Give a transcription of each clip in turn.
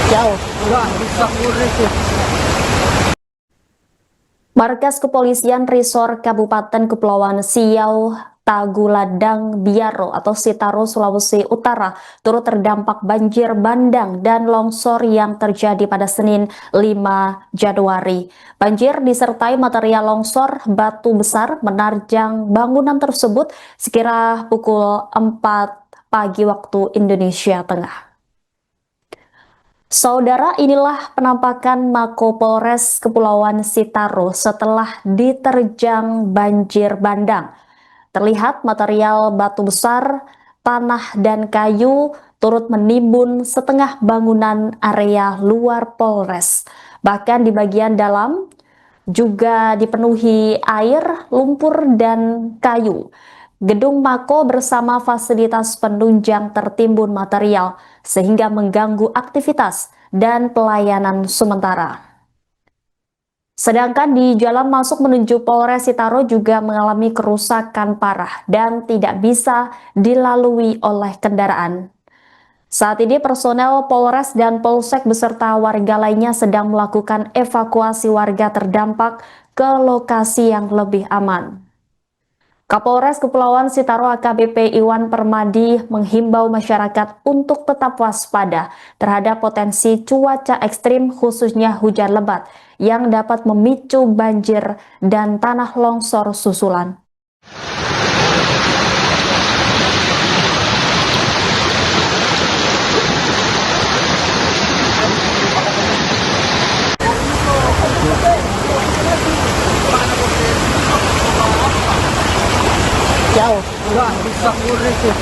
Jauh. Markas Kepolisian Resor Kabupaten Kepulauan Siau Taguladang Biaro atau Sitaro, Sulawesi Utara turut terdampak banjir bandang dan longsor yang terjadi pada Senin 5 Januari. Banjir disertai material longsor batu besar menerjang bangunan tersebut sekira pukul 4 pagi waktu Indonesia Tengah. Saudara, inilah penampakan Mako Polres Kepulauan Sitaro setelah diterjang banjir bandang. Terlihat material batu besar, tanah dan kayu turut menimbun setengah bangunan area luar Polres. Bahkan di bagian dalam juga dipenuhi air, lumpur, dan kayu. Gedung Mako bersama fasilitas penunjang tertimbun material sehingga mengganggu aktivitas dan pelayanan sementara. Sedangkan di jalan masuk menuju Polres Sitaro juga mengalami kerusakan parah dan tidak bisa dilalui oleh kendaraan. Saat ini personel Polres dan Polsek beserta warga lainnya sedang melakukan evakuasi warga terdampak ke lokasi yang lebih aman. Kapolres Kepulauan Sitaro AKBP Iwan Permadi menghimbau masyarakat untuk tetap waspada terhadap potensi cuaca ekstrim khususnya hujan lebat yang dapat memicu banjir dan tanah longsor susulan. Jauh. Enggak, bisa murni sih.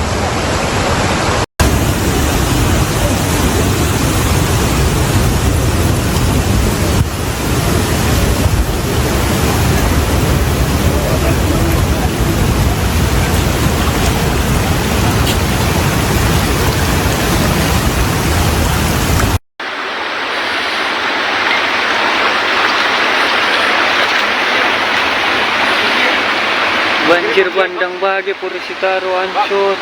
Banjir bandang bagi Polres Sitaro hancur.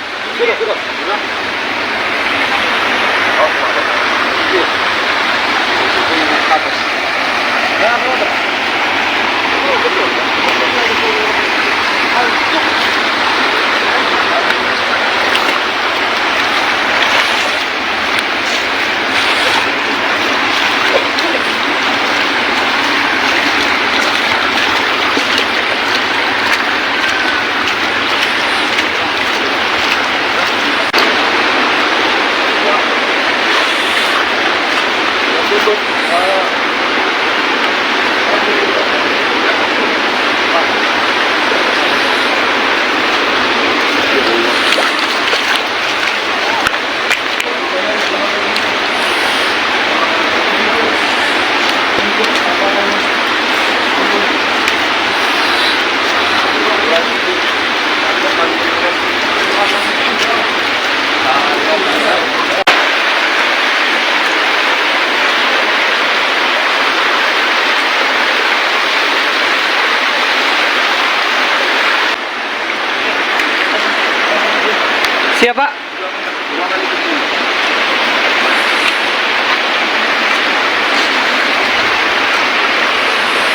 Siapa?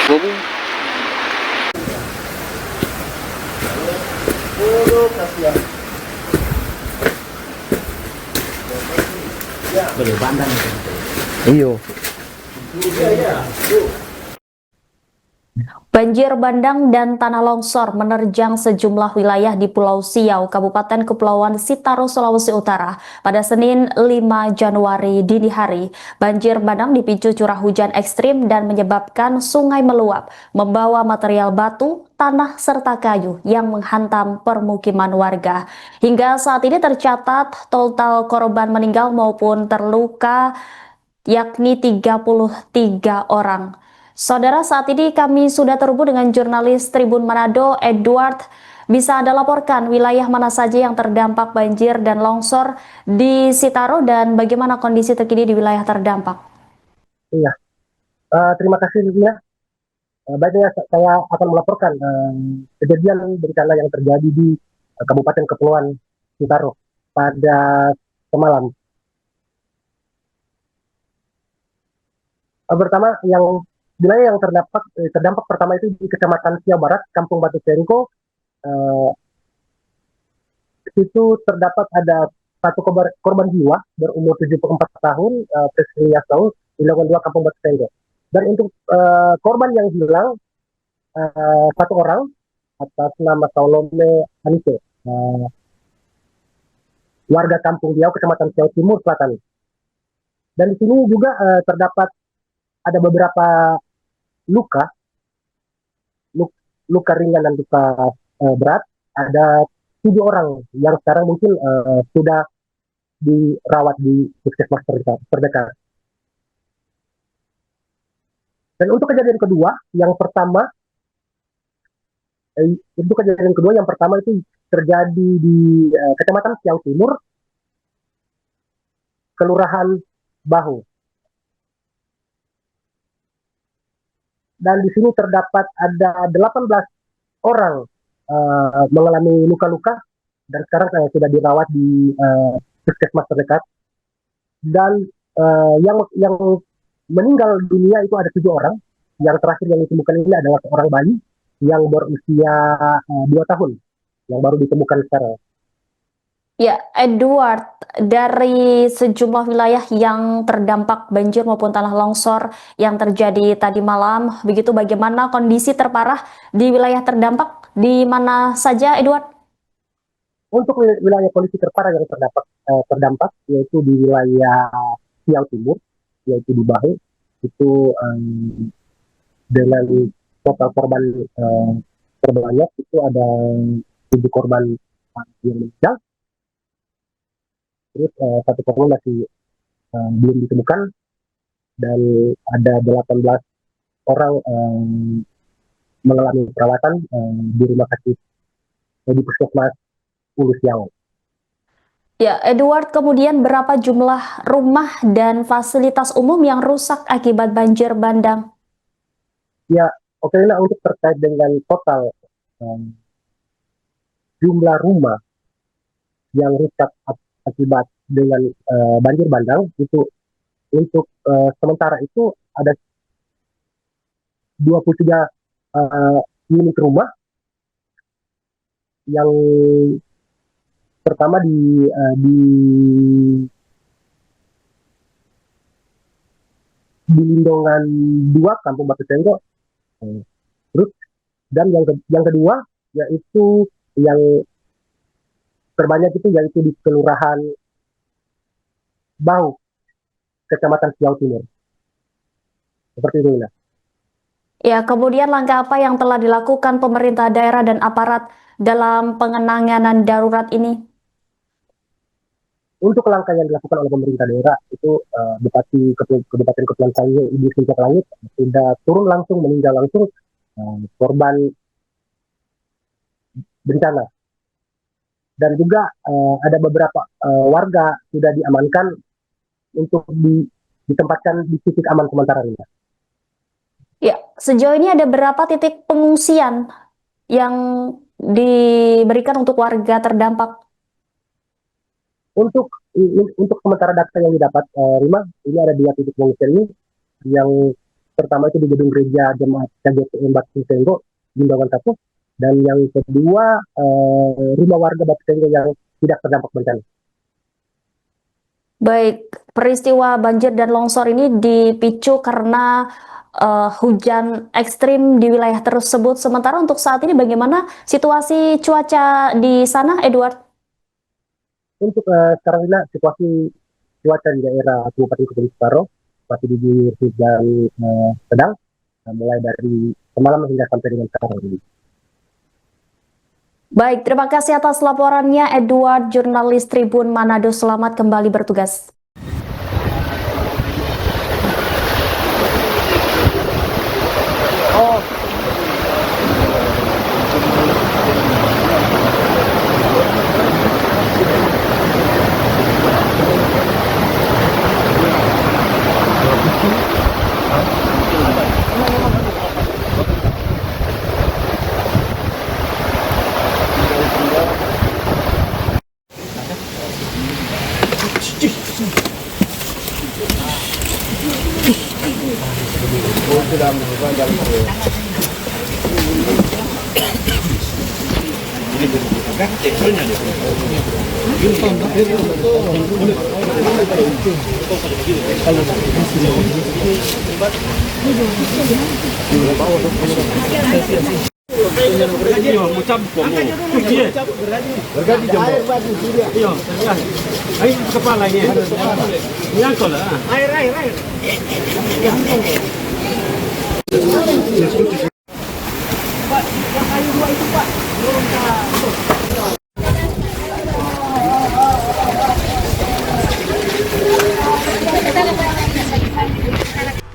Gabung. Boleh bandang. Iyo. Banjir bandang dan tanah longsor menerjang sejumlah wilayah di Pulau Siau, Kabupaten Kepulauan Sitaro, Sulawesi Utara pada Senin 5 Januari dini hari. Banjir bandang dipicu curah hujan ekstrim dan menyebabkan sungai meluap, membawa material batu, tanah, serta kayu yang menghantam permukiman warga. Hingga saat ini tercatat total korban meninggal maupun terluka yakni 33 orang. Saudara, saat ini kami sudah terhubung dengan jurnalis Tribun Manado, Edward. Bisa Anda laporkan wilayah mana saja yang terdampak banjir dan longsor di Sitaro dan bagaimana kondisi terkini di wilayah terdampak? Iya, terima kasih Livia. Baiknya saya akan melaporkan kejadian bencana yang terjadi di Kabupaten Kepulauan Sitaro pada semalam. Pertama, yang wilayah yang terdampak pertama itu di Kecamatan Siau Barat, Kampung Batu Sengko. Eh, Situ terdapat ada satu korban jiwa berumur 74 tahun, Priscilia Saul, di Lingkungan 2 Kampung Batu Sengko. Dan untuk korban yang hilang, satu orang atas nama Salome Anise, warga Kampung Diau, Kecamatan Siau Timur Selatan. Dan di sini juga terdapat ada beberapa luka, luka ringan dan luka berat. Ada 7 orang yang sekarang mungkin sudah dirawat di puskesmas terdekat. Dan untuk kejadian kedua, yang pertama itu terjadi di Kecamatan Siau Timur, Kelurahan Bahu. Dan di sini terdapat ada 18 orang mengalami luka-luka dan sekarang sudah dirawat di puskesmas terdekat. Dan yang meninggal dunia itu ada 7 orang. Yang terakhir yang ditemukan ini adalah seorang bayi yang berusia 2 tahun yang baru ditemukan sekarang. Ya, Edward, dari sejumlah wilayah yang terdampak banjir maupun tanah longsor yang terjadi tadi malam, begitu bagaimana kondisi terparah di wilayah terdampak di mana saja, Edward? Untuk wilayah kondisi terparah yang terdampak yaitu di wilayah Siau Timur, yaitu di Bahu, itu dengan total korban terbanyak itu ada 7 korban yang meninggal. Terus satu korban masih belum ditemukan dan ada 18 orang mengalami perawatan di rumah sakit di puskesmas Ulu Siau. Ya, Edward, kemudian berapa jumlah rumah dan fasilitas umum yang rusak akibat banjir bandang? Ya, oke, nah untuk terkait dengan total jumlah rumah yang rusak akibat dengan banjir bandang itu untuk sementara itu ada 23 unit rumah. Yang pertama di Lindongan 2 Kampung Batu Sengko, terus dan yang kedua yaitu yang terbanyak itu yaitu di Kelurahan Bahu, Kecamatan Siau Timur. Seperti itu, Ina. Ya, kemudian langkah apa yang telah dilakukan pemerintah daerah dan aparat dalam pengenanganan darurat ini? Untuk langkah yang dilakukan oleh pemerintah daerah itu Bupati Kabupaten Kepulauan Sangihe Ibu Sinta Langit sudah turun langsung meninjau langsung korban bencana. Dan juga ada beberapa warga sudah diamankan untuk ditempatkan di titik aman sementara ini. Ya, sejauh ini ada berapa titik pengungsian yang diberikan untuk warga terdampak? Untuk sementara data yang didapat, Rima, ini ada 2 titik pengungsian ini. Yang pertama itu di gedung gereja Jemaat KGPM Batu Sengko, Lindongan 1, dan yang kedua rumah warga Batu Sengko yang tidak terdampak bencana. Baik, peristiwa banjir dan longsor ini dipicu karena hujan ekstrim di wilayah tersebut. Sementara untuk saat ini bagaimana situasi cuaca di sana, Edward? Untuk sekarang ini situasi cuaca di daerah Kabupaten Kepulauan Sitaro masih diguyur hujan sedang, mulai dari semalam hingga sampai dengan sekarang ini. Baik, terima kasih atas laporannya Edward, jurnalis Tribun Manado. Selamat kembali bertugas.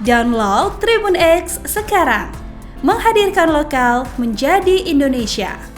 Download Tribun X sekarang, menghadirkan lokal menjadi Indonesia.